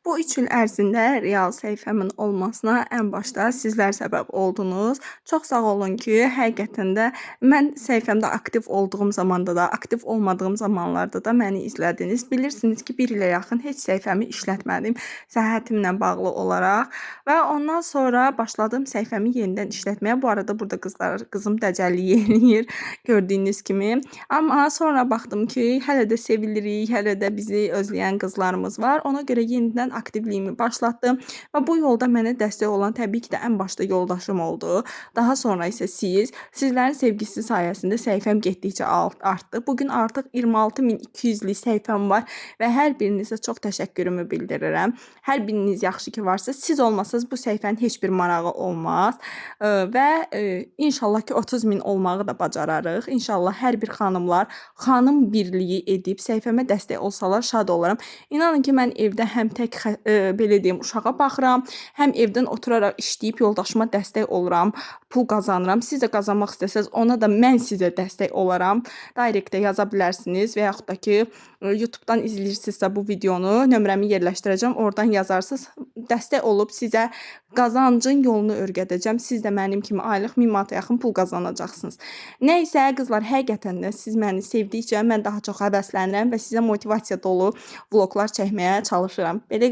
Bu 3 il ərzində real səhifəmin olmasına ən başda sizlər səbəb oldunuz. Çox sağ olun ki, həqiqətən də mən səhifəmdə aktiv olduğum zamanda da, aktiv olmadığım zamanlarda da məni izlədiniz. Bilirsiniz ki, 1 ilə yaxın heç səhifəmi işlətmədim səhhətimlə bağlı olaraq və ondan sonra başladım səhifəmi yenidən işlətməyə. Bu arada burada qızım dəcəllik eləyir gördüyünüz kimi. Amma sonra baxdım ki, hələ də sevilirik, hələ də bizi özləyən qızlarımız var. Ona görə yenidən aktivliyimi başlatdım və bu yolda mənə dəstək olan təbii ki də ən başda yoldaşım oldu. Daha sonra isə sizlərin sevgisi sayəsində səhifəm getdikcə artdı. Bugün artıq 26.200-lik səhifəm var və hər birinizə çox təşəkkürümü bildirirəm. Hər biriniz yaxşı ki varsınız. Siz olmasanız bu səhifənin heç bir marağı olmaz və inşallah ki 30.000 olmağı da bacararıq. İnşallah hər bir xanımlar xanım birliyi edib səhifəmə dəstək olsalar şad olaram. İnanın ki, mən evdə həm tək belə deyim, uşağa baxıram, həm evdən oturaraq işləyib yoldaşıma dəstək oluram, pul qazanıram. Siz də qazanmaq istəsəz, ona da mən sizə dəstək olaram. Direktdə yaza bilərsiniz və yaxud da ki, YouTube-dan izləyirsinizsə bu videonu, nömrəmi yerləşdirəcəm, oradan yazarsınız. Dəstək olub sizə qazancın yolunu öyrədəcəm. Siz də mənim kimi aylıq 1000 manata yaxın pul qazanacaqsınız. Nəysə, qızlar, həqiqətən də siz məni sevdikcə mən daha çox həvəslənirəm və sizə motivasiya dolu vloqlar çəkməyə çalışıram. Belə